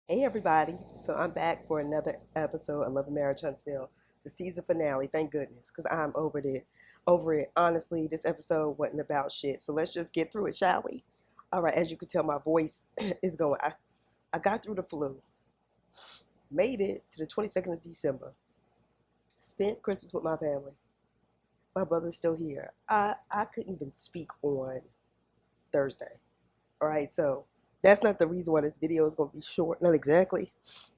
Hey everybody, so I'm back for another episode of Love and Marriage Huntsville, the season finale. Thank goodness, because I'm over it. Honestly, this episode wasn't about shit. So let's just get through it, shall we? All right, as you can tell, my voice is going. I got through the flu, made it to the 22nd of December, spent Christmas with my family. My brother's still here. I couldn't even speak on Thursday. All right, so that's not the reason why this video is going to be short. Not exactly.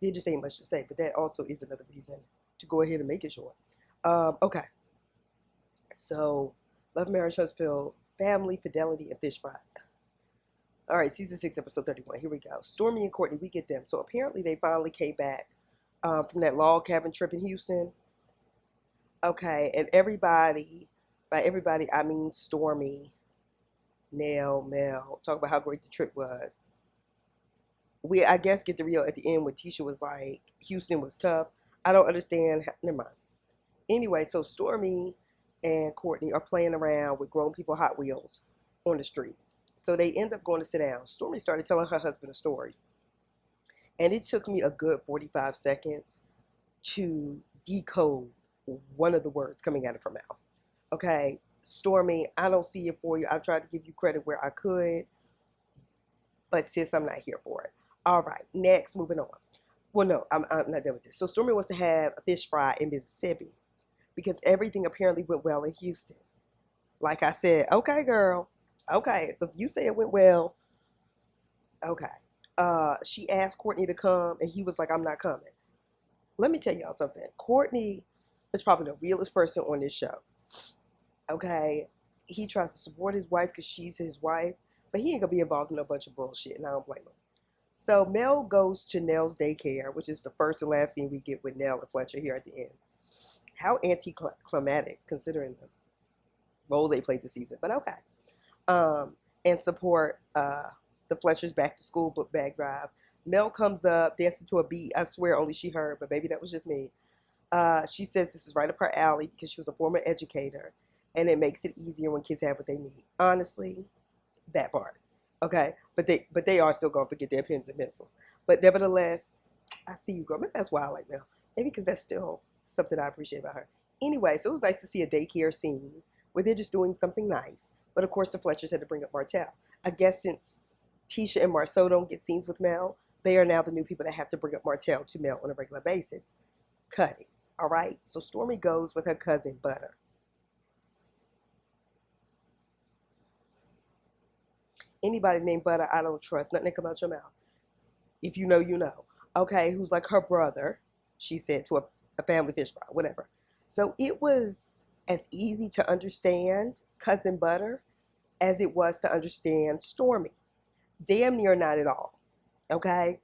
There just ain't much to say, but that also is another reason to go ahead and make it short. Okay, so Love, Marriage, Huntsville, Family, Fidelity, and Fish Fry. All right, season 6, episode 31. Here we go. Stormy and Courtney, we get them. So apparently they finally came back from that log cabin trip in Houston. Okay, and everybody, by everybody, I mean Stormy, Nell, Mel, talk about how great the trip was. We, I guess, get the real at the end when Tisha was like, Houston was tough. I don't understand. Never mind. Anyway, so Stormy and Courtney are playing around with grown people Hot Wheels on the street. So they end up going to sit down. Stormy started telling her husband a story. And it took me a good 45 seconds to decode one of the words coming out of her mouth. Okay, Stormy, I don't see it for you. I've tried to give you credit where I could, but sis, I'm not here for it. All right, next, moving on. Well, no, I'm not done with this. So Stormy wants to have a fish fry in Mississippi because everything apparently went well in Houston. Like I said, okay, girl. Okay, if you say it went well, okay. She asked Courtney to come, and he was like, I'm not coming. Let me tell y'all something. Courtney is probably the realest person on this show. Okay, he tries to support his wife because she's his wife, but he ain't gonna be involved in a bunch of bullshit, and I don't blame him. So Mel goes to Nell's daycare, which is the first and last scene we get with Nell and Fletcher here at the end. How anticlimactic considering the role they played this season, but okay. And support the Fletcher's back to school book bag drive. Mel comes up, dancing to a beat. I swear only she heard, but maybe that was just me. She says this is right up her alley because she was a former educator, and it makes it easier when kids have what they need. Honestly, that part. Okay, but they are still gonna forget their pens and pencils. But nevertheless, I see you, girl. Maybe that's why I like Mel. Maybe because that's still something I appreciate about her. Anyway, so it was nice to see a daycare scene where they're just doing something nice. But of course, the Fletchers had to bring up Martel. I guess since Tisha and Marceau don't get scenes with Mel, they are now the new people that have to bring up Martel to Mel on a regular basis. Cut it. All right. So Stormy goes with her cousin Butter. Anybody named Butter, I don't trust. Nothing that come out your mouth. If you know, you know. Okay, who's like her brother, she said to a family fish fry, whatever. So it was as easy to understand Cousin Butter as it was to understand Stormy. Damn near not at all. Okay?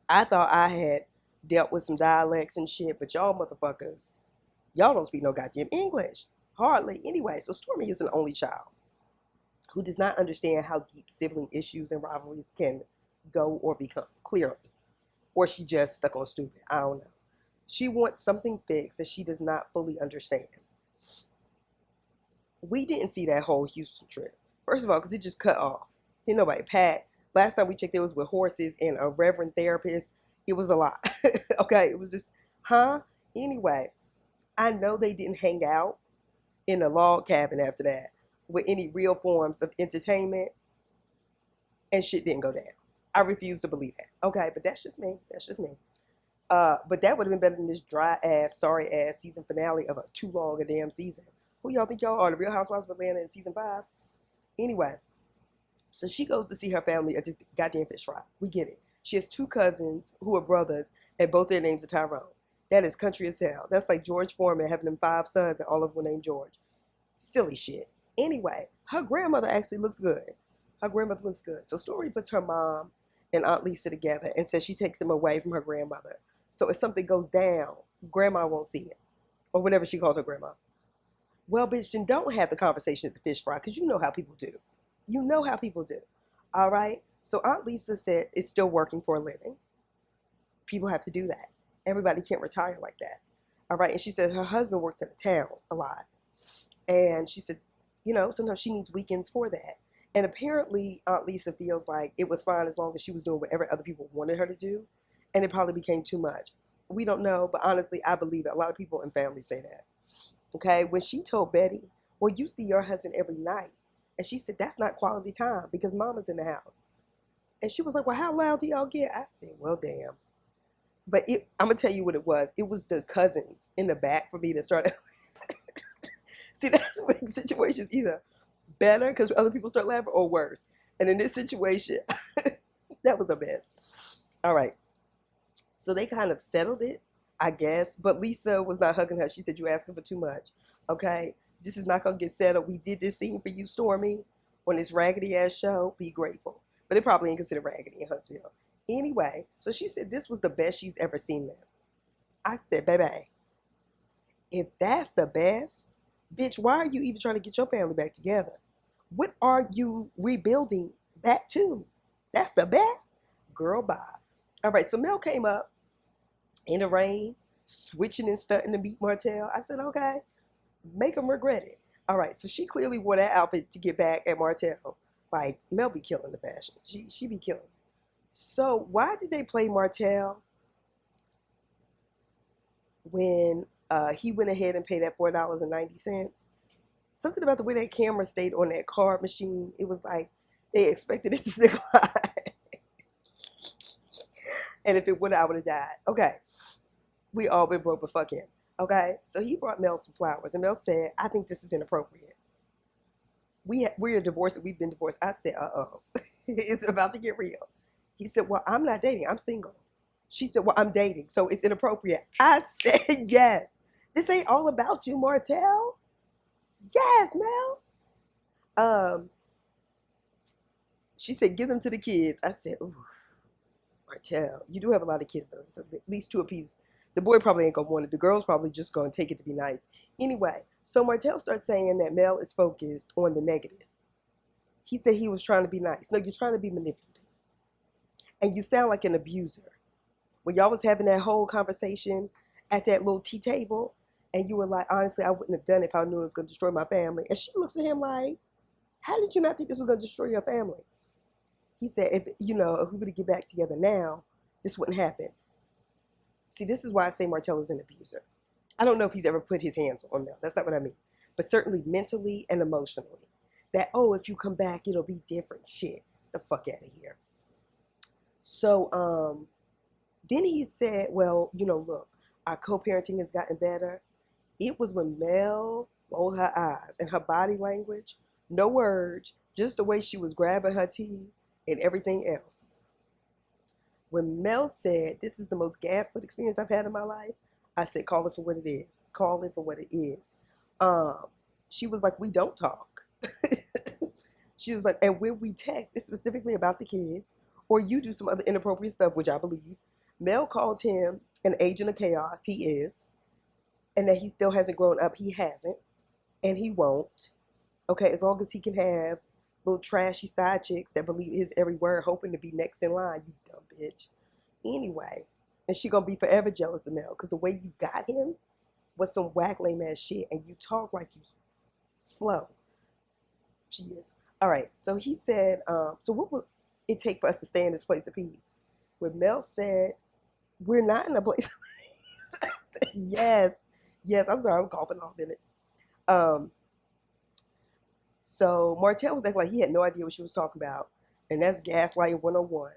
I thought I had dealt with some dialects and shit, but y'all motherfuckers, y'all don't speak no goddamn English. Hardly. Anyway, so Stormy is an only child who does not understand how deep sibling issues and rivalries can go or become, clearly. Or she just stuck on stupid. I don't know. She wants something fixed that she does not fully understand. We didn't see that whole Houston trip. First of all, because it just cut off. Didn't nobody pack. Last time we checked, it was with horses and a reverend therapist. It was a lot. Okay, it was just, huh? Anyway, I know they didn't hang out in a log cabin after that with any real forms of entertainment, and shit didn't go down. I refuse to believe that. Okay, but that's just me. That's just me. But that would have been better than this dry ass, sorry ass season finale of a too long a damn season. Who y'all think y'all are? The Real Housewives of Atlanta in season 5? Anyway, so she goes to see her family at this goddamn fish fry. We get it. She has two cousins who are brothers, and both their names are Tyrone. That is country as hell. That's like George Foreman having them 5 sons and all of them named George. Silly shit. Anyway, her grandmother actually looks good. Her grandmother looks good. So Story puts her mom and Aunt Lisa together and says she takes him away from her grandmother. So if something goes down, grandma won't see it. Or whatever she calls her grandma. Well, bitch, then don't have the conversation at the fish fry because you know how people do. You know how people do. All right? So Aunt Lisa said it's still working for a living. People have to do that. Everybody can't retire like that. All right? And she said her husband works at a town a lot. And she said, you know, sometimes she needs weekends for that. And apparently Aunt Lisa feels like it was fine as long as she was doing whatever other people wanted her to do. and it probably became too much. We don't know, but honestly, I believe it. A lot of people in family say that. Okay, when she told Betty, well, you see your husband every night. And she said, that's not quality time because mama's in the house. And she was like, well, how loud do y'all get? I said, well, damn. But I'm going to tell you what it was. It was the cousins in the back for me that started. See, that's what situations either better because other people start laughing or worse. And in this situation, that was a mess. All right. So they kind of settled it, I guess. But Lisa was not hugging her. She said, you're asking for too much. Okay. This is not going to get settled. We did this scene for you, Stormy, on this raggedy ass show. Be grateful. But it probably ain't considered raggedy in Huntsville. Anyway, so she said this was the best she's ever seen them. I said, baby, if that's the best, bitch, why are you even trying to get your family back together? What are you rebuilding back to? That's the best? Girl, bye. All right, so Mel came up in the rain, switching and stunting to meet Martel. I said, okay, make him regret it. All right, so she clearly wore that outfit to get back at Martel. Like, Mel be killing the fashion. She be killing it. So why did they play Martel when he went ahead and paid that $4.90? Something about the way that camera stayed on that card machine. It was like they expected it to decline. And if it would, I would have died. Okay. We all been broke, but fuck him. Okay. So he brought Mel some flowers. And Mel said, I think this is inappropriate. We're divorced. We've been divorced. I said, uh-oh. It's about to get real. He said, well, I'm not dating. I'm single. She said, well, I'm dating. So it's inappropriate. I said, yes. This ain't all about you, Martel. Yes, Mel. She said, give them to the kids. I said, ooh, Martel, you do have a lot of kids, though. So at least two apiece. The boy probably ain't going to want it. The girl's probably just going to take it to be nice. Anyway, so Martel starts saying that Mel is focused on the negative. He said he was trying to be nice. No, you're trying to be manipulative. And you sound like an abuser. When y'all was having that whole conversation at that little tea table, and you were like, honestly, I wouldn't have done it if I knew it was going to destroy my family. And she looks at him like, how did you not think this was going to destroy your family? He said, if we were to get back together now, this wouldn't happen. See, this is why I say Martel is an abuser. I don't know if he's ever put his hands on Mel. That's not what I mean. But certainly mentally and emotionally. That, if you come back, it'll be different. Shit. The fuck out of here. So, then he said, well, look, our co-parenting has gotten better. It was when Mel rolled her eyes and her body language, no words, just the way she was grabbing her teeth and everything else. When Mel said, this is the most gaslit experience I've had in my life, I said, call it for what it is. Call it for what it is. She was like, we don't talk. She was like, and when we text, it's specifically about the kids, or you do some other inappropriate stuff, which I believe. Mel called him an agent of chaos. He is. And that he still hasn't grown up. He hasn't. And he won't. Okay, as long as he can have little trashy side chicks that believe his every word, hoping to be next in line, you dumb bitch. Anyway, and she gonna be forever jealous of Mel, because the way you got him was some whack lame ass shit, and you talk like you slow. She is. All right, so he said, so what would it take for us to stay in this place of peace? When Mel said, we're not in a place of peace. I said, yes, I'm sorry, I'm coughing off in it. So Martel was acting like he had no idea what she was talking about. And that's gaslighting 101.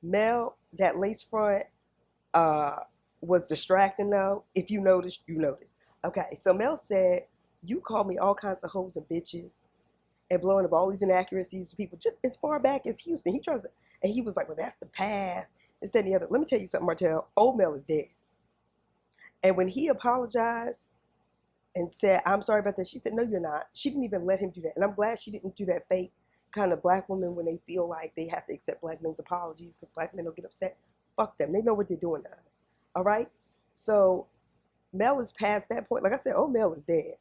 Mel, that lace front was distracting though. If you noticed, you noticed. Okay, so Mel said, you called me all kinds of hoes and bitches and blowing up all these inaccuracies to people just as far back as Houston. And he was like, well, that's the past. This, that, and the other. Let me tell you something, Martel. Old Mel is dead. And when he apologized and said, I'm sorry about that, she said, no, you're not. She didn't even let him do that. And I'm glad she didn't do that fake kind of black woman when they feel like they have to accept black men's apologies because black men don't get upset. Fuck them. They know what they're doing to us. All right? So Mel is past that point. Like I said, old Mel is dead.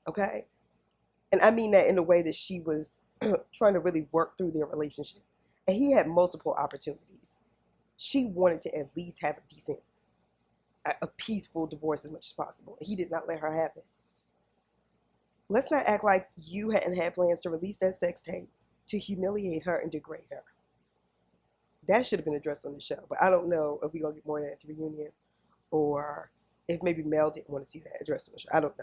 Okay? And I mean that in the way that she was trying to really work through their relationship. And he had multiple opportunities. She wanted to at least have a decent, a peaceful divorce as much as possible. He did not let her have it. Let's not act like you hadn't had plans to release that sex tape to humiliate her and degrade her. That should have been addressed on the show, but I don't know if we're gonna get more of that at the reunion, or if maybe Mel didn't want to see that addressed on the show. I don't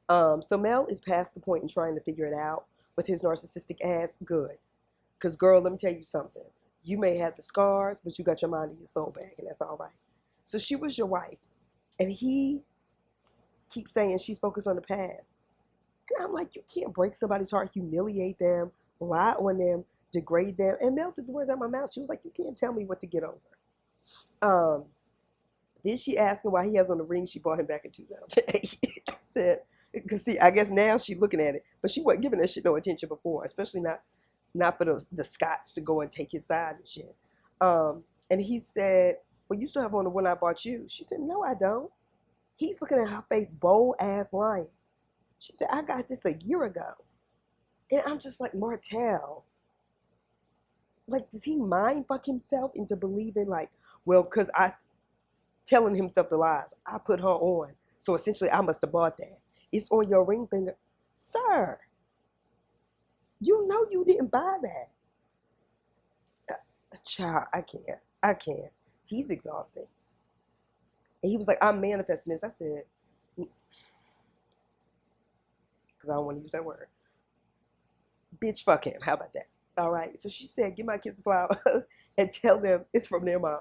know. So Mel is past the point in trying to figure it out with his narcissistic ass. Good, because girl, let me tell you something. You may have the scars, but you got your mind and your soul back, and that's all right. So she was your wife, and he keeps saying she's focused on the past. And I'm like, you can't break somebody's heart, humiliate them, lie on them, degrade them. And Mel took the words out of my mouth. She was like, you can't tell me what to get over. Then she asked him why he has on the ring she bought him back in 2008. I said, because see, I guess now she's looking at it, but she wasn't giving that shit no attention before, especially not for the Scots to go and take his side and shit. And he said, well, you still have on the one I bought you. She said, no, I don't. He's looking at her face, bold ass lying. She said, I got this a year ago. And I'm just like, Martel, like, does he mind fuck himself into believing, like, well, because I telling himself the lies. I put her on. So essentially, I must have bought that. It's on your ring finger. Sir, you know you didn't buy that. Child, I can't. He's exhausted. And he was like, I'm manifesting this. I said, because I don't want to use that word. Bitch, fuck him. How about that? All right. So she said, give my kids flowers and tell them it's from their mom.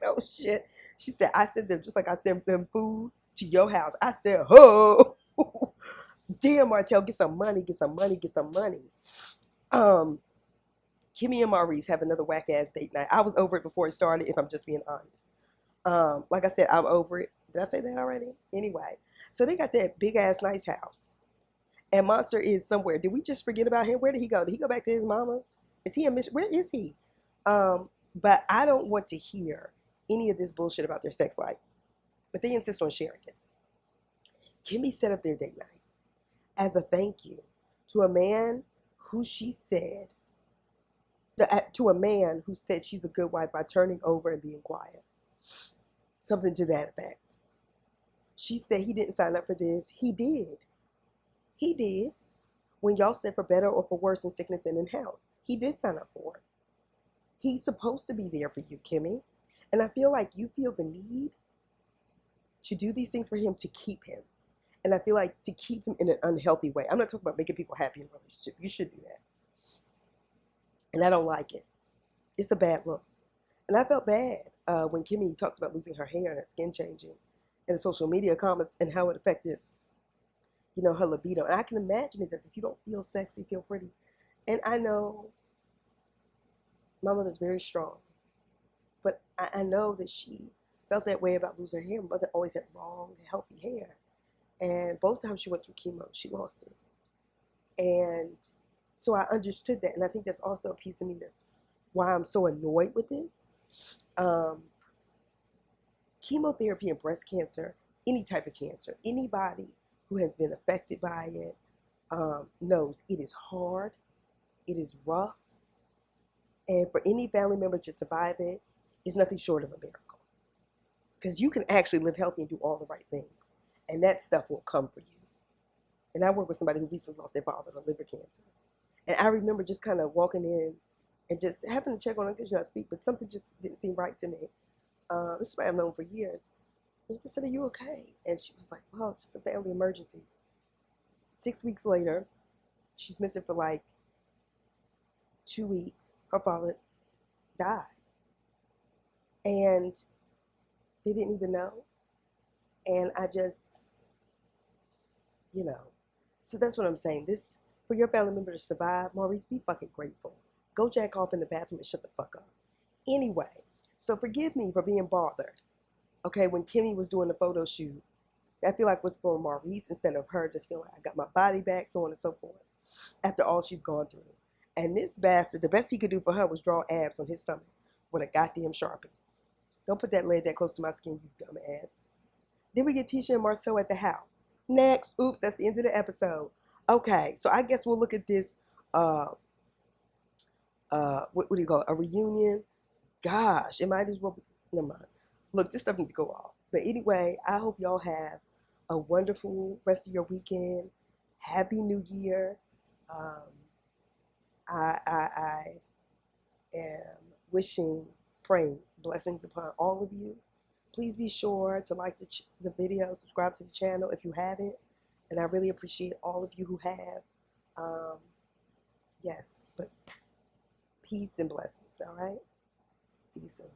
Oh, shit. She said, I sent them just like I sent them food to your house. I said, oh, damn, Martel, get some money. Kimmy and Maurice have another whack-ass date night. I was over it before it started, if I'm just being honest. Like I said, I'm over it. Did I say that already? Anyway, so they got that big-ass nice house. And Monster is somewhere. Did we just forget about him? Where did he go? Did he go back to his mama's? Is he in Michigan? Where is he? But I don't want to hear any of this bullshit about their sex life. But they insist on sharing it. Kimmy set up their date night as a thank you to a man who she said, to a man who said she's a good wife by turning over and being quiet. Something to that effect. She said he didn't sign up for this. He did. He did. When y'all said for better or for worse in sickness and in health, he did sign up for it. He's supposed to be there for you, Kimmy. And I feel like you feel the need to do these things for him to keep him. And I feel like to keep him in an unhealthy way. I'm not talking about making people happy in a relationship. You should do that. And I don't like it. It's a bad look. And I felt bad when Kimmy talked about losing her hair and her skin changing and the social media comments and how it affected, you know, her libido. And I can imagine it does. If you don't feel sexy, feel pretty. And I know my mother's very strong. But I know that she felt that way about losing her hair. My mother always had long, healthy hair. And both times she went through chemo, she lost it. And so I understood that. And I think that's also a piece of me that's why I'm so annoyed with this. Chemotherapy and breast cancer, any type of cancer, anybody who has been affected by it knows it is hard, it is rough, and for any family member to survive it is nothing short of a miracle. Because you can actually live healthy and do all the right things, and that stuff will come for you. And I work with somebody who recently lost their father to liver cancer. And I remember just kind of walking in and just having to check on her because, you know, I speak, but something just didn't seem right to me. This is somebody I've known for years. And just said, are you okay? And she was like, well, it's just a family emergency. 6 weeks later, she's missing for like 2 weeks. Her father died. And they didn't even know. And I just, you know. So that's what I'm saying. This, for your family member to survive, Maurice, be fucking grateful. Go jack off in the bathroom and shut the fuck up. Anyway, so forgive me for being bothered. Okay, when Kimmy was doing the photo shoot, I feel like was for Maurice instead of her just feeling like I got my body back, so on and so forth, after all she's gone through. And this bastard, the best he could do for her was draw abs on his stomach with a goddamn Sharpie. Don't put that leg that close to my skin, you dumb ass. Then we get Tisha and Marcel at the house. Next, oops, that's the end of the episode. Okay, so I guess we'll look at this, what do you call it, a reunion? Gosh, it might as well be, never mind. Look, this stuff needs to go off. But anyway, I hope y'all have a wonderful rest of your weekend. Happy New Year. am wishing, praying blessings upon all of you. Please be sure to like the video, subscribe to the channel if you haven't. And I really appreciate all of you who have. Yes, but peace and blessings, all right? See you soon.